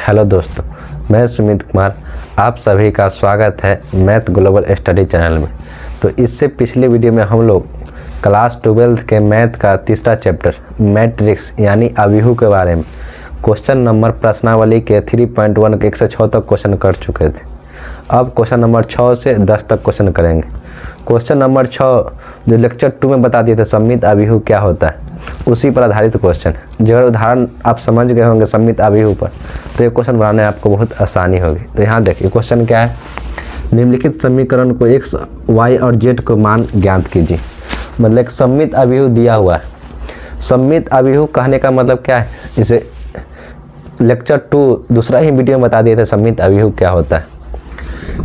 Hello दोस्तों, मैं सुमित कुमार। आप सभी का स्वागत है मैथ ग्लोबल स्टडी चैनल में। तो इससे पिछले वीडियो में हम लोग क्लास 12 के मैथ का तीसरा चैप्टर मैट्रिक्स यानी अवयव के बारे में क्वेश्चन नंबर प्रश्नावली के 3.1 के 1 से 6 तक क्वेश्चन कर चुके थे। अब क्वेश्चन नंबर 6 से 10 तक क्वेश्चन करेंगे। क्वेश्चन नंबर 6 जो लेक्चर 2 में बता दिए थे सममित अवयव क्या होता है, उसी पर आधारित क्वेश्चन। अगर उदाहरण आप समझ गए होंगे सममित अवयव पर, तो ये क्वेश्चन बनाने में आपको बहुत आसानी होगी। तो यहाँ देखिए क्वेश्चन क्या है, निम्नलिखित समीकरण को x, y और z को मान ज्ञात कीजिए। मतलब एक सममित अवयव दिया हुआ है। सममित अवयव कहने का मतलब क्या है, इसे लेक्चर 2 दूसरा ही वीडियो में बता दिए थे सममित अवयव क्या होता है।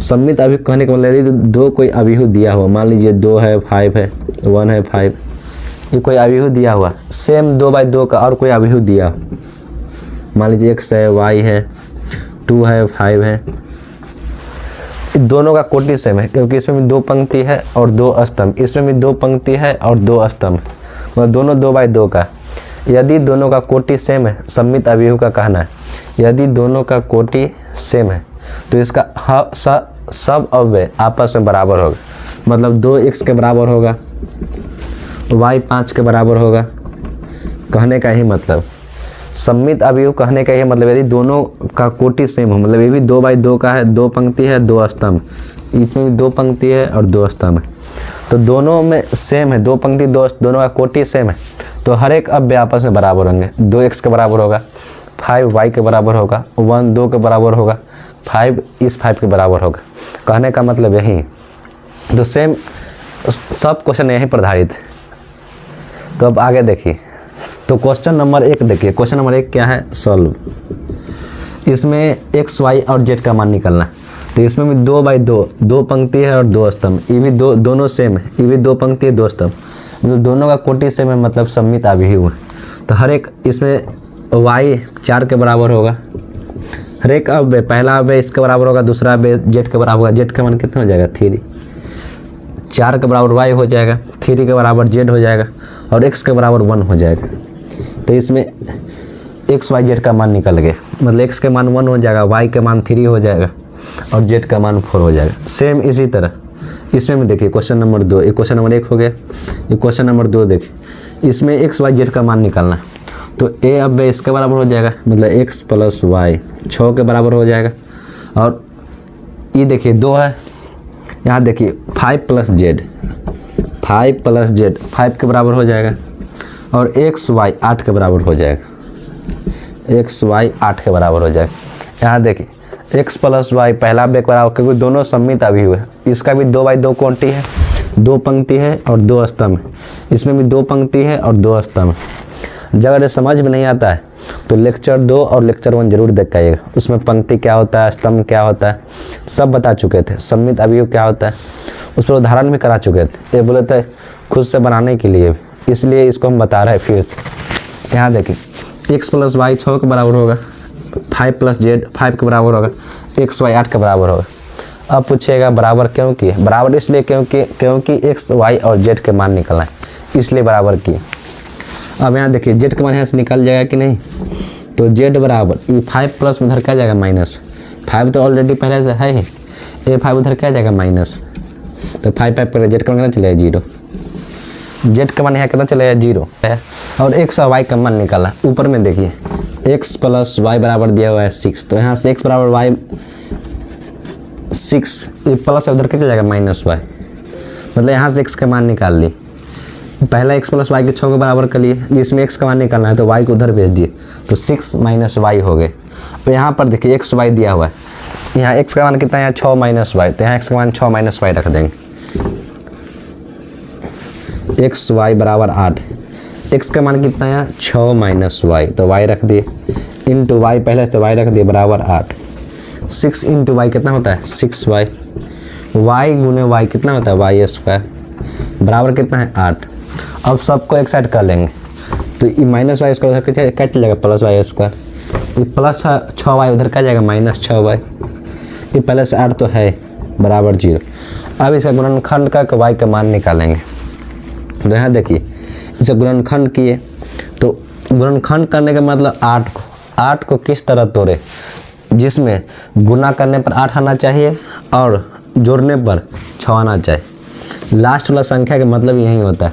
सममित अवयव कहने का मतलब यदि दो कोई अवयव दिया हुआ, मान लीजिए 2 है 5 है 1 है 5, ये कोई अवयव दिया हुआ, सेम 2/2 का और कोई अवयव दिया, मान लीजिए x है y है 2 है 5 है, दोनों का कोटि सेम है क्योंकि इसमें भी 2 पंक्ति है और 2 स्तंभ, इसमें भी 2 पंक्ति है और 2 स्तंभ, मतलब दोनों 2/2 का। यदि दोनों का कोटि सेम है, सममित अवयव का कहना है यदि दोनों का कोटि सेम है तो इसका सब अव्यय आपस में बराबर होगा। मतलब 2x के बराबर होगा, y 5 के बराबर होगा। कहने का ही मतलब सममित अवयव कहने का ही मतलब यदि दोनों का कोटि सेम हो, मतलब ये भी 2/2 का है, 2 पंक्ति है 2 स्तंभ, इसमें भी 2 पंक्ति है और 2 स्तंभ है, तो दोनों में सेम है, 2 पंक्ति 2 दोनों का कोटि सेम है, तो हर एक अव्यय आपस में बराबर होंगे। 2x के बराबर होगा, 5 y के बराबर होगा, 1 2 के बराबर होगा, 5 इस 5 के बराबर होगा। कहने का मतलब यही, तो सेम सब क्वेश्चन यहीं पर आधारित है। तो अब आगे देखिए, तो क्वेश्चन नंबर 1 देखिए। क्वेश्चन नंबर 1 क्या है, सॉल्व। इसमें x, y और z का मान निकालना है। तो इसमें भी 2/2, 2 पंक्ति है और 2 स्तंभ, ये भी दोनों सेम है, ये भी 2 पंक्ति है 2 स्तंभ, मतलब दोनों का कोटि सेम है, मतलब सममित अवयव है। तो हर एक इसमें y 4 के बराबर होगा, हर एक अव्यय, पहला अव्यय इसके बराबर होगा, दूसरा अव्यय z के बराबर होगा। z का मान कितना हो जाएगा 3, 4 के बराबर y हो जाएगा, 3 के बराबर z हो जाएगा और x के बराबर 1 हो जाएगा। तो इसमें x, y, z का मान निकल गया, मतलब x के मान 1 हो जाएगा, y के मान 3 हो जाएगा और z का मान 4 हो जाएगा। सेम इसी तरह इसमें भी देखिए क्वेश्चन नंबर 2, ये क्वेश्चन नंबर 1 हो गया, ये क्वेश्चन नंबर 2 देखिए। इसमें x, y, z का मान निकालना है। तो a अव्यय इसके बराबर हो जाएगा, मतलब x + y 6 के बराबर हो जाएगा। और ये देखिए 2 है, यहाँ देखिए 5 + z, 5 + z 5 के बराबर हो जाएगा और x, y 8 के बराबर हो जाएगा, x, y 8 के बराबर हो जाएगा। यहाँ देखिए x + y पहला अव्यय के बराबर, क्योंकि दोनों सममित अवयव है। इसका भी 2/2 कोटि है, 2 पंक्ति है और 2 स्तंभ, इसमें भी 2 पंक्ति है और 2 स्तंभ। अगर ये समझ में नहीं आता है तो लेक्चर 2 और लेक्चर 1 जरूर देख के आइएगा, उसमें पंक्ति क्या होता है, स्तंभ क्या होता है, सब बता चुके थे। सममित अवयव क्या होता है उस पर उदाहरण भी करा चुके थे, ये बोले थे खुद से बनाने के लिए, इसलिए इसको हम बता रहे हैं फिर से। यहाँ देखिए x + y 6 के बराबर होगा, 5 + z 5 के बराबर होगा, x, y 8 के बराबर होगा। अब पूछिएगा बराबर क्यों किए, बराबर इसलिए क्योंकि x, y और z के मान निकलना है, इसलिए बराबर किए। अब यहाँ देखिए z का मान यहाँ से निकल जाएगा कि नहीं, तो z बराबर ये 5 प्लस उधर क्या जाएगा -5, तो ऑलरेडी पहले से है ही, ये 5 उधर क्या जाएगा माइनस, तो 5 पर z का मान कितना चलेगा 0, z का मान यहाँ कितना चलेगा 0 है। और x और y का मान निकाला, ऊपर में देखिए x + y बराबर दिया हुआ है 6, तो यहाँ से x बराबर y 6, ये प्लस उधर क्या जाएगा -y, मतलब यहाँ से x का मान निकाल ली। पहला x + y के 6 के बराबर कर लिए, जिसमें x का मान निकालना है तो y को उधर भेज दिए, तो 6 - y हो गए। तो यहाँ पर देखिए x, y दिया हुआ है, यहाँ x का मान कितना है 6 - y, तो यहाँ x का मान 6 - y रख देंगे। x, y बराबर 8, x का मान कितना है 6 - y, तो y रख दिए, इंटू y पहले से y रख दिए बराबर 8, 6 × y कितना होता है 6y, y गुने y कितना होता है y² बराबर कितना है 8। अब सबको एक साइड कर लेंगे, तो ये -y² क्या चलेगा +y², ये प्लस 6y उधर क्या जाएगा -6y, ये पहले से 8 तो है बराबर 0। अब इसका गुणनखंड का y का मान निकालेंगे। तो यहाँ देखिए इसे गुणनखंड किए, तो गुणनखंड करने का मतलब 8 को किस तरह तोड़े, जिसमें गुना करने पर 8 आना चाहिए और जोड़ने पर 6 आना चाहिए। लास्ट वाला संख्या का मतलब यही होता है।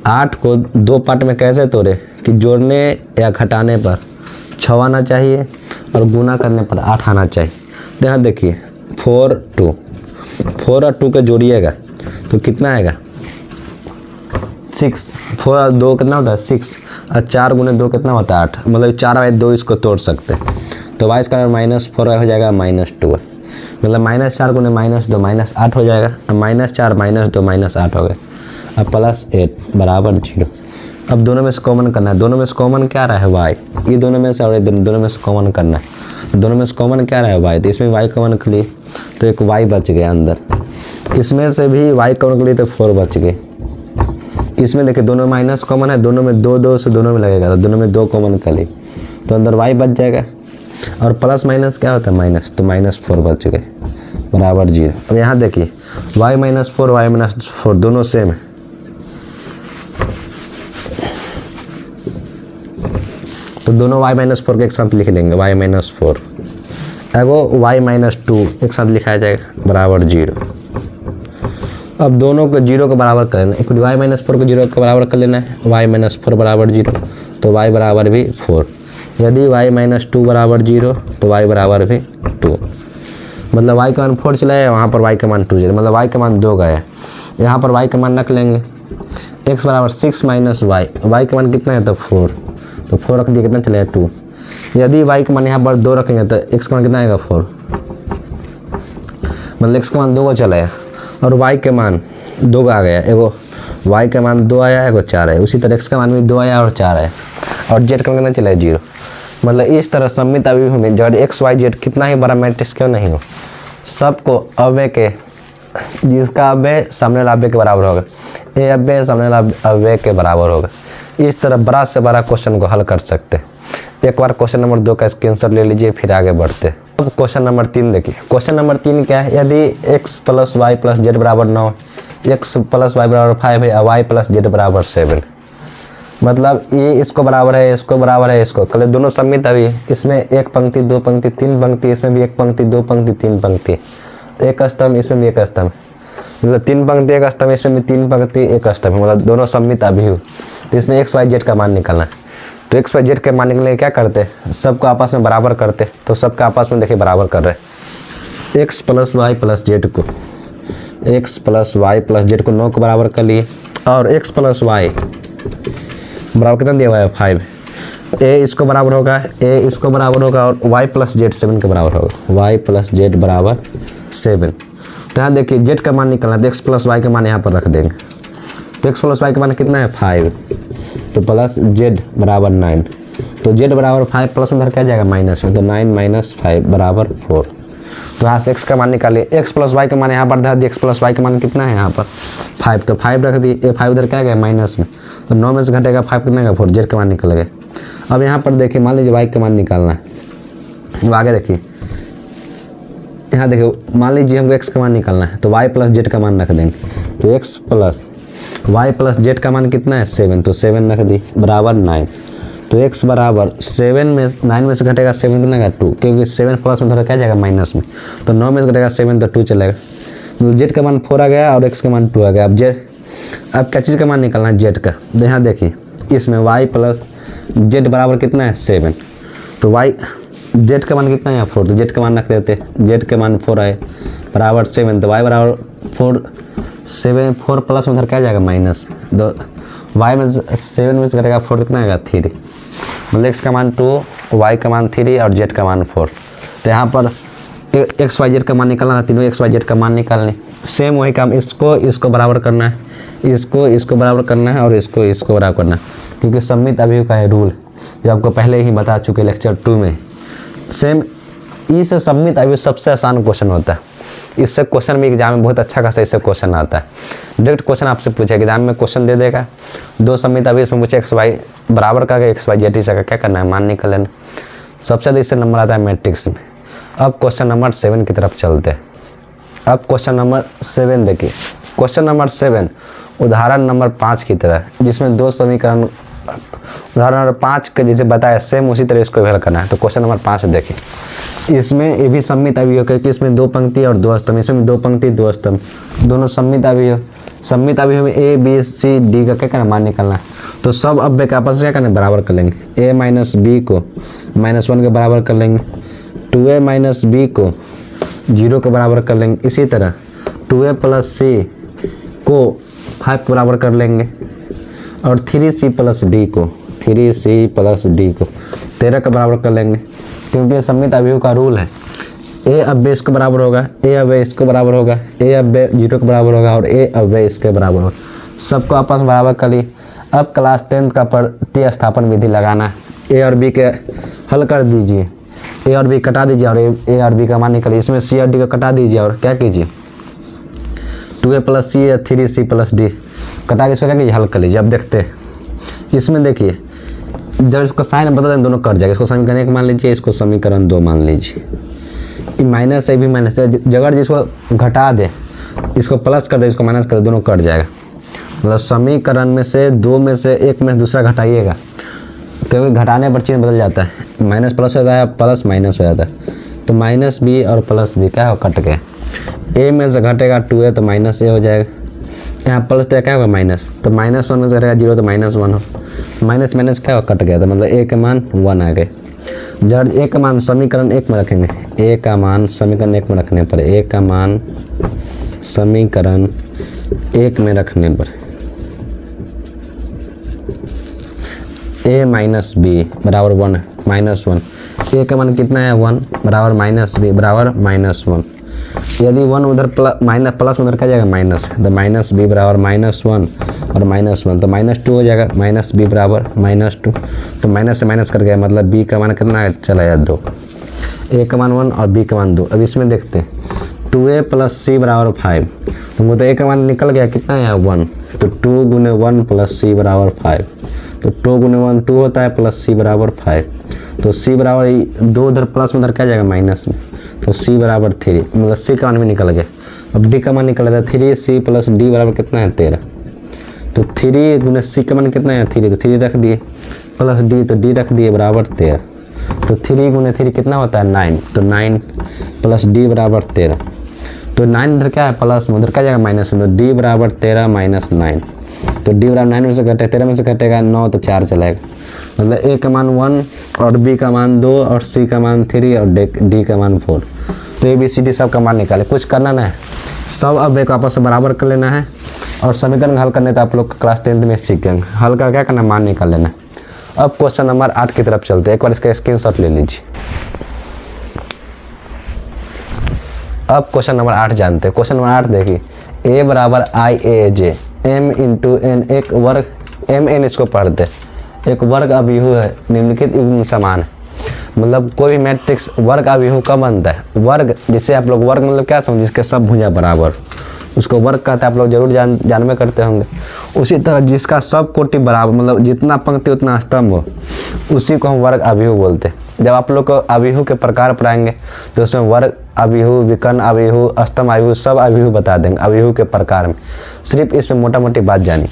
8 को 2 पार्ट में कैसे तोड़े कि जोड़ने या घटाने पर 6 आना चाहिए और गुना करने पर 8 आना चाहिए। तो यहाँ देखिए 4 और 2 के जोड़िएगा तो कितना आएगा 6। 4 और 2 कितना होता है 6 और 4 गुने 2 कितना होता है 8, मतलब 4 बाई 2 इसको तोड़ सकते हैं। तो वाई स्क्वायर -4 हो जाएगा -2, मतलब -4 गुने -2 -8 हो जाएगा। अब -4 -2 -8 हो गए। अब +8 बराबर 0। अब दोनों में से कॉमन करना है। दोनों में से कॉमन क्या रहा है वाई, ये दोनों में से और दोनों में से कॉमन करना है। तो दोनों में से कॉमन क्या रहा है वाई, तो इसमें वाई कॉमन कर लिए तो एक वाई बच गया अंदर। इसमें से भी वाई कॉमन कर लिए तो 4 बच गए। इसमें देखिए दोनों माइनस कॉमन है, दोनों में 2 से दोनों में लगेगा तो दोनों में 2 कॉमन कर लिए तो अंदर वाई बच जाएगा। और प्लस माइनस क्या होता है माइनस, तो -4 बच गए बराबर 0। अब यहाँ देखिए y -4 y -4 दोनों सेम है। तो दोनों y -4 के एक साथ लिख लेंगे y -4 एगो y -2 एक साथ लिखाया जाएगा बराबर 0। अब दोनों को 0 के बराबर कर लेना, एक y -4 को 0 के बराबर कर लेना है, y -4 बराबर 0 तो y बराबर भी 4। यदि y -2 बराबर 0 तो y बराबर भी 2, मतलब y का मान 4 चला है, वहाँ पर y का मान 2 चला, मतलब y का मान 2 गया। यहाँ पर y का मान रख लेंगे, x बराबर 6 - y, y का मान कितना है तो 4, तो 4 रख दिया कितना चलेगा 2। यदि y का मान यहाँ पर 2 रखेंगे तो x का मान कितना आएगा 4, मतलब x का मान 2 का चला और y के मान 2 का आ गया। एगो y का मान 2 आया, एगो 4 है। उसी तरह x का मान भी 2 आया और 4 है और z का मान कितना चला है 0। मतलब इस तरह सममित अवयव में जब x y z कितना ही बड़ा मैट्रिक्स क्यों नहीं हो, सबको अव्यय के, जिसका अव्यय सामने वाला अव्यय के बराबर होगा, ए अव्यय सामने वाला अव्यय के बराबर होगा। इस तरह बड़ा से बड़ा क्वेश्चन को हल कर सकते हैं। एक बार क्वेश्चन नंबर 2 का स्क्रीनशॉट ले लीजिए, फिर आगे बढ़ते हैं। अब क्वेश्चन नंबर 3 देखिए। क्वेश्चन नंबर 3 क्या है, यदि x + y + z बराबर 9, x + y बराबर 5 है, y + z बराबर 7, मतलब ये इसको बराबर है, इसको बराबर है, इसको कल दोनों सममित अवयव। इसमें 1 पंक्ति 2 पंक्ति 3 पंक्ति, इसमें भी 1 पंक्ति 2 पंक्ति 3 पंक्ति, एक स्तंभ, इसमें भी 1 स्तंभ, मतलब 3 पंक्ति 1 स्तंभ, इसमें भी 3 पंक्ति 1 स्तंभ, मतलब दोनों सममित अवयव। तो इसमें x y z का मान निकालना है। तो x y z के मान निकलने क्या करते, सबको आपस में बराबर करते। तो सबका आपस में देखिए बराबर कर रहे हैं। x + y + z को, x + y + z को 9 को बराबर कर लिए और x + y बराबर कितना दिया हुआ है 5। a इसको बराबर होगा, a इसको बराबर होगा और y + z 7 के बराबर होगा, y + z बराबर 7। तो यहाँ देखिए z का मान निकलना है, तो x + y का मान यहाँ पर रख देंगे। तो x + y का मान कितना है 5, तो प्लस z बराबर 9, तो z बराबर 5 प्लस में उधर क्या जाएगा माइनस में, तो 9 - 5 बराबर 4। तो यहाँ से x का मान निकालिए, x + y का मान यहाँ पर धर दिए, x + y का मान कितना है यहाँ पर 5, तो 5 रख दिए, ये 5 उधर क्या गया माइनस में, तो 9 में से घटेगा 5 कितना का 4, z का मान निकल गया। अब यहाँ पर देखिए मान लीजिए y का मान निकालना है, अब आगे देखिए यहाँ देखिए मान लीजिए हमको x का मान निकालना है, तो y + z का मान रख देंगे। तो x + y + z का मान कितना है 7, तो 7 रख दी बराबर 9। तो x बराबर 7 में 9 में से घटेगा 7 कितना का 2, क्योंकि 7 प्लस में थोड़ा क्या जाएगा माइनस में, तो 9 में से घटेगा 7 तो 2 चलेगा। तो z का मान 4 आ गया और x का मान 2 आ गया। अब क्या चीज़ का मान निकालना है z का, तो यहाँ देखिए इसमें y + z बराबर कितना है 7, तो z का मान कितना है 4, तो z का मान रख देते, z के मान 4 आए बराबर 7, तो y बराबर 4 प्लस में उधर क्या जाएगा माइनस, तो y में 7 में से घटेगा 4 कितना आएगा 3, मतलब x का मान 2, y का मान 3 और z का मान 4। तो यहाँ पर x y z का मान निकालना है, तीनों x y z का मान निकालने, सेम वही काम, इसको बराबर करना है, इसको बराबर करना है और इसको बराबर करना है, क्योंकि सममित अवयव का है रूल जो आपको पहले ही बता चुके लेक्चर 2 में। सेम इस सममित अवयव सबसे आसान क्वेश्चन होता है। इससे क्वेश्चन में एग्जाम में बहुत अच्छा खासा इससे क्वेश्चन आता है। डायरेक्ट क्वेश्चन आपसे पूछेगा, एग्जाम में क्वेश्चन दे देगा, 2 सममित अवयव इसमें पूछे x y बराबर का x y z का क्या करना है मान निकाल लेना। सबसे ज़्यादा इससे नंबर आता है मैट्रिक्स में। अब क्वेश्चन नंबर 7 की तरफ चलते हैं। अब क्वेश्चन नंबर 7 देखिए, क्वेश्चन नंबर 7 उदाहरण नंबर 5 की तरह, जिसमें 2 समीकरण उदाहरण नंबर 5 के जैसे बताया सेम उसी तरह इसको हल करना है। तो क्वेश्चन नंबर 5 देखिए, इसमें ये भी सममित अवयव क्योंकि इसमें दो पंक्ति और दो स्तंभ, इसमें दो पंक्ति दो स्तंभ, दोनों सममित अवयव। सममित अवयव में ए बी सी डी का क्या करना, मान निकालना है। तो सब अव्यय का आपस में क्या करना, बराबर कर लेंगे। ए माइनस बी को -1 के बराबर कर लेंगे, 2a माइनस बी को 0 के बराबर कर लेंगे। इसी तरह 2a प्लस सी को 5 के बराबर कर लेंगे और 3c प्लस डी को 13 के बराबर कर लेंगे, क्योंकि सममित अवयव का रूल है। ए अव्यय इसके बराबर होगा, ए अव्यय इसके बराबर होगा, ए अव्यय 0 के बराबर होगा और ए अव्यय इसके बराबर होगा। सबको आपस में बराबर कर लिए। अब क्लास 10 का प्रतिस्थापन विधि लगाना है। ए और बी के हल कर दीजिए, ए और बी कटा दीजिए और ए और बी का मान निकालिए। इसमें सी और डी का कटा दीजिए और क्या कीजिए, 2a प्लस सी या 3c प्लस डी कटा के इसको क्या कीजिए, हल कर लीजिए। अब देखते हैं इसमें, देखिए जब इसको साइन बदल दें दोनों कट जाएगा। इसको समीकरण 1 मान लीजिए, इसको समीकरण 2 मान लीजिए। ये माइनस है भी माइनस है, जगह जिसको घटा दे इसको प्लस कर दे, इसको माइनस कर दे, दोनों कट जाएगा। मतलब समीकरण में से 2 में से 1 में से दूसरा घटाइएगा, क्योंकि घटाने पर चिन्ह बदल जाता है। माइनस प्लस हो जाता है, प्लस माइनस हो जाता है। तो माइनस बी और प्लस बी क्या हो, कट गए। ए में से घटेगा 2a तो माइनस ए हो जाएगा, यहाँ प्लस तो क्या होगा माइनस, तो -1 में से घटेगा 0 तो -1 हो, माइनस माइनस क्या हो, कट गया। तो मतलब ए का मान 1 आ गए। जब ए का मान समीकरण 1 में रखेंगे, ए का मान समीकरण 1 में रखने पर, ए का मान समीकरण 1 में रखने पर a माइनस बी बराबर 1 -1, ए का मान कितना है 1 बराबर माइनस बी बराबर -1। यदि 1 उधर प्लस उधर क्या जाएगा माइनस, तो माइनस बी बराबर -1 और -1 तो -2 हो जाएगा। माइनस बी बराबर -2, तो माइनस से माइनस कर गया, मतलब बी का मान कितना है, चला गया 2। ए का मान 1 और बी का मान 2। अब इसमें देखते हैं 2a प्लस सी बराबर 5, तो वो तो ए का मान निकल गया, कितना है 1, तो 2 गुने 1 प्लस सी बराबर 5, तो 2 गुने 1 2 होता है प्लस सी बराबर 5, तो सी बराबर 2 उधर प्लस में उधर क्या जाएगा माइनस में, तो सी बराबर 3, मतलब सी का मान भी निकल गया। अब डी का मान निकल गया 3c प्लस डी बराबर कितना है 13, तो 3 गुने सी का मान कितना है 3, तो 3 रख दिए, प्लस डी तो डी रख दिए बराबर 13, तो 3 गुने 3 कितना होता है 9, तो 9 प्लस डी बराबर 13, तो 9 इधर क्या है प्लस में, उधर क्या जाएगा माइनस में, तो डी बराबर 13 माइनस 9, तो डी बराबर 9 में से घटे 13 में से घटेगा 9 तो 4 चलेगा। मतलब ए का मान 1 और बी का मान 2 और सी का मान 3 और डी का मान 4। तो ए बी सी डी सब का मान निकाले, कुछ करना ना है, सब अब एक आपस में बराबर कर लेना है। और समीकरण हल करने तो आप लोग क्लास 10th में सीख गए। हल का क्या करना, मान निकाल लेना। अब क्वेश्चन नंबर 8 की तरफ चलते हैं, एक बार इसका स्क्रीनशॉट ले लीजिए। अब क्वेश्चन नंबर 8 जानते हैं। क्वेश्चन नंबर 8 देखिए, a बराबर आई ए जे m इंटू एन, एक वर्ग m n इसको पढ़ते, एक वर्ग अभिहु है, निम्नलिखित युग्म समान है। मतलब कोई भी मैट्रिक्स वर्ग अभिहु कब बनता है, वर्ग जिसे आप लोग वर्ग मतलब क्या समझ, जिसके सब भुजा बराबर, उसको वर्ग कहते हैं, आप लोग जरूर जानवे करते होंगे। उसी तरह जिसका सब कोटि बराबर, मतलब जितना पंक्ति उतना स्तंभ हो, उसी को हम वर्ग अभिहु बोलते हैं। जब आप लोग को अभिहु के प्रकार पढ़ाएंगे तो उसमें वर्ग अभिहु, विकर्ण अभिहु, स्तंभ अभिहु, सब अभिहु बता देंगे अभिहु के प्रकार में। सिर्फ इसमें मोटा मोटी बात जानी,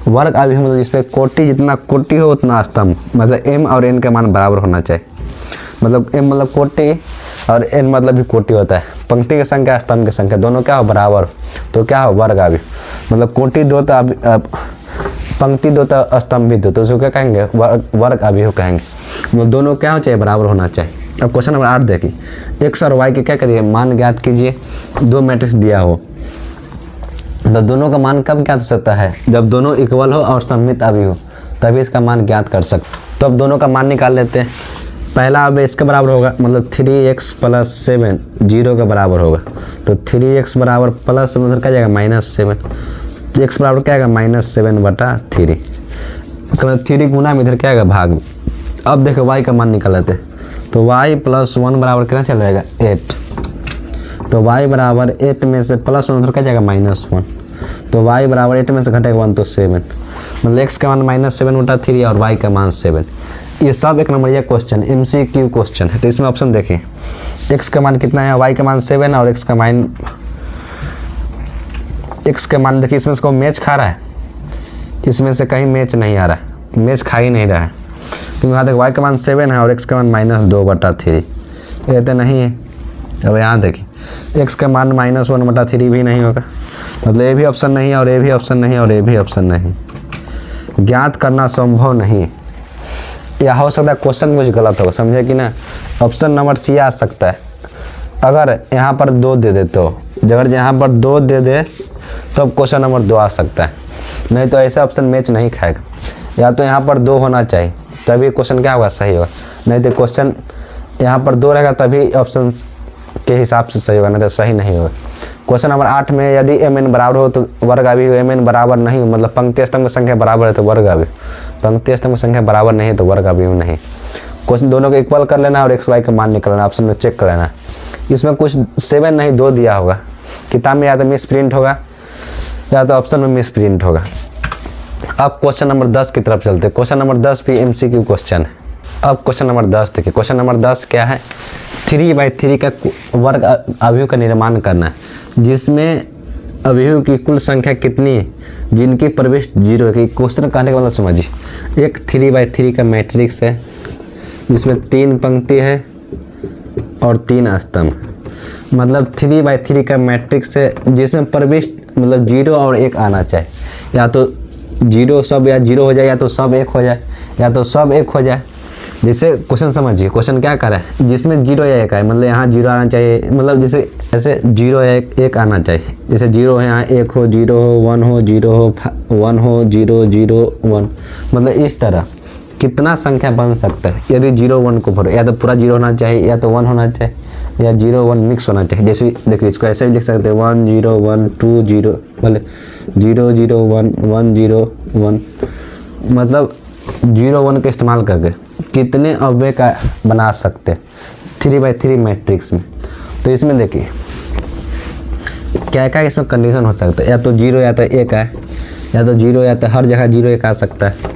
वर्ग अभिहु मतलब जिसमें कोटि, जितना कोटि हो उतना स्तंभ, मतलब m और n का मान बराबर होना चाहिए। मतलब m मतलब कोटि और n मतलब भी कोटि होता है, पंक्ति की संख्या स्तंभ की संख्या दोनों क्या हो बराबर, तो क्या हो वर्ग अभिहु। मतलब कोटि 2 तो पंक्ति 2 तो स्तंभ भी 2, तो उसको क्या कहेंगे, वर्ग अभिहु कहेंगे। मतलब दोनों क्या हो चाहिए, बराबर होना चाहिए। अब क्वेश्चन नंबर 8 देखिए, x और y के क्या करिए, मान ज्ञात कीजिए। दो मैट्रिक्स दिया हो तो दोनों का मान कब ज्ञात हो सकता है, जब दोनों इक्वल हो और सममित अभिहु हो, तभी इसका मान ज्ञात कर सकते। तो अब दोनों का मान निकाल लेते हैं। पहला अब इसके बराबर होगा, मतलब 3x प्लस 7 0 के बराबर होगा, तो 3x बराबर प्लस उधर क्या जाएगा -7, तो x बराबर क्या आएगा -7/3, मतलब 3 गुना में इधर क्या आएगा भाग में। अब देखो y का मान निकाल लेते हैं, तो y प्लस 1 बराबर कितना चल जाएगा 8, तो y बराबर 8 में से प्लस 1 उधर क्या जाएगा -1, तो y बराबर 8 में से घटेगा 1 तो 7, मतलब x का मान -7/3 और y का मान 7। ये सब एक नंबर क्वेश्चन MCQ क्वेश्चन है। तो इसमें ऑप्शन देखिए, x का मान कितना है, y का मान 7 और x का मान देखिए, इसमें इसको मैच खा रहा है, इसमें से कहीं मैच नहीं आ रहा है, मैच खा ही नहीं रहा है, क्योंकि यहाँ तक y का मान 7 है और x का मान -2/3, ये तो नहीं है। अब यहाँ देखिए x का मान -1/3 भी नहीं होगा, मतलब ये भी ऑप्शन नहीं है और ये भी ऑप्शन नहीं और ये भी ऑप्शन नहीं। ज्ञात करना संभव नहीं। या हो सकता है क्वेश्चन कुछ गलत होगा, समझे कि ना। ऑप्शन नंबर सी आ सकता है। अगर यहाँ पर 2 दे दे तो, अगर यहाँ पर 2 दे दे तो क्वेश्चन नंबर 2 आ सकता है, नहीं तो ऐसा ऑप्शन मैच नहीं खाएगा। या तो यहाँ पर 2 होना चाहिए तभी क्वेश्चन क्या होगा, सही होगा, नहीं तो क्वेश्चन यहाँ पर 2 रहेगा तभी ऑप्शन के हिसाब से सही होगा, नहीं तो सही नहीं होगा। क्वेश्चन नंबर 8 में यदि mn बराबर हो तो वर्ग अवयव, mn बराबर नहीं हो मतलब पंक्ति स्तंभ की संख्या बराबर है तो वर्ग अवयव, पंक्ति स्तंभ की संख्या बराबर नहीं है तो वर्ग अवयव नहीं। क्वेश्चन दोनों को इक्वल कर लेना और x y का मान निकालना, ऑप्शन में चेक कर लेना। इसमें कुछ 7 नहीं 2 दिया होगा, किताब में या तो मिस प्रिंट होगा या तो ऑप्शन में मिस प्रिंट होगा। अब क्वेश्चन नंबर 10 की तरफ चलते हैं। क्वेश्चन नंबर 10 भी MCQ क्वेश्चन है। अब क्वेश्चन नंबर 10 देखिए, क्वेश्चन नंबर 10 क्या है, 3/3 का वर्ग अवयव का निर्माण करना है, जिसमें अवयव की कुल संख्या कितनी है जिनकी प्रविष्ट 0 है। क्वेश्चन कहने का मतलब समझिए, एक 3/3 का मैट्रिक्स है, इसमें 3 पंक्ति है और 3 स्तंभ, मतलब 3/3 का मैट्रिक्स है जिसमें प्रविष्ट मतलब 0 और 1 आना चाहिए। या तो 0 सब या 0 हो जाए, या तो सब 1 हो जाए, या तो सब 1 हो जाए। जैसे क्वेश्चन समझिए, क्वेश्चन क्या कर रहा है, जिसमें 0 या 1 है, मतलब यहाँ 0 आना चाहिए, मतलब जैसे 0 या 1 आना चाहिए। जैसे 0 है यहाँ 1 हो, 0 हो, 1 हो, 0 हो, 1 हो, 0 0 1, मतलब इस तरह कितना संख्या बन सकता है यदि 0 1 को भरो। या तो पूरा 0 होना चाहिए, या तो 1 होना चाहिए, या 0 1 मिक्स होना चाहिए। जैसे देखिए इसको ऐसे भी लिख सकते हैं 1 0 1 2 0, बोले 0 0 1 1 0 1, मतलब 0 1 का इस्तेमाल करके कितने अवयव का बना सकते हैं 3/3 मैट्रिक्स में। तो इसमें देखिए क्या क्या इसमें कंडीशन हो सकता है, या तो 0 या तो 1 है, या तो 0 या तो हर जगह 0 1 आ सकता है,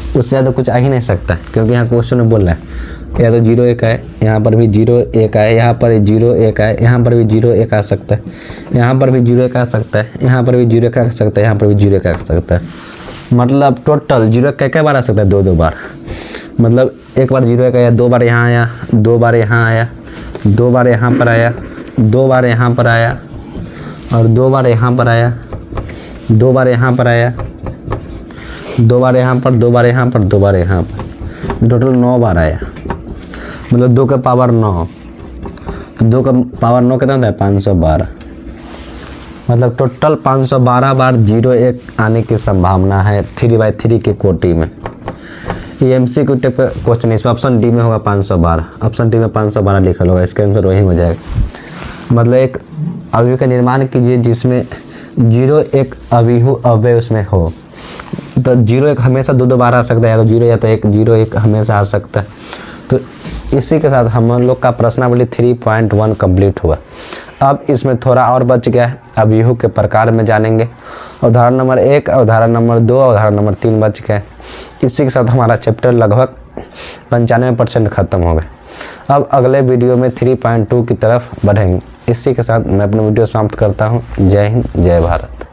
उससे ज़्यादा कुछ आ ही नहीं सकता, क्योंकि यहाँ क्वेश्चन में बोल रहा है या तो 0 1 है, यहाँ पर भी 0 1 है, यहाँ पर 0 1 है, यहाँ पर भी 0 1 आ सकता है, यहाँ पर भी 0 1 आ सकता है, यहाँ पर भी 0 1 आ सकता है, यहाँ पर भी 0 1 आ सकता है। मतलब टोटल 0 क्या बार आ सकता है, 2 बार, मतलब एक बार 0 1 आया, 2 बार यहाँ आया, 2 बार यहाँ आया, 2 बार यहाँ पर आया, 2 बार यहाँ पर आया, और 2 बार यहाँ पर आया, 2 बार यहाँ पर आया, 2 बार यहाँ पर, 2 बार यहाँ पर, 2 बार यहाँ पर, टोटल 9 बार आया, मतलब 2 का पावर 9, तो 2 का पावर 9 कितना होता है 512, मतलब टोटल 512 बार 0 1 आने की संभावना है 3/3 की कोटि में। ये MCQ टाइप का क्वेश्चन है, इसमें ऑप्शन डी में होगा 512, ऑप्शन डी में 512 लिखा होगा, इसका आंसर वही हो जाएगा। मतलब एक अवयव का निर्माण कीजिए जिसमें 0 1 अवयव उसमें हो, तो 0 1 हमेशा 2 बार आ सकता है, या तो 0 या तो 1 0 1 हमेशा आ सकता है। तो इसी के साथ हम लोग का प्रश्नावली 3.1 कंप्लीट हुआ। अब इसमें थोड़ा और बच गया है, अवयव के प्रकार में जानेंगे। उदाहरण नंबर 1, उदाहरण नंबर 2, उदाहरण नंबर 3 बच गए। इसी के साथ हमारा चैप्टर लगभग 95% खत्म हो गया। अब अगले वीडियो में 3.2 की तरफ बढ़ेंगे। इसी के साथ मैं अपना वीडियो समाप्त करता हूँ। जय हिंद, जय भारत।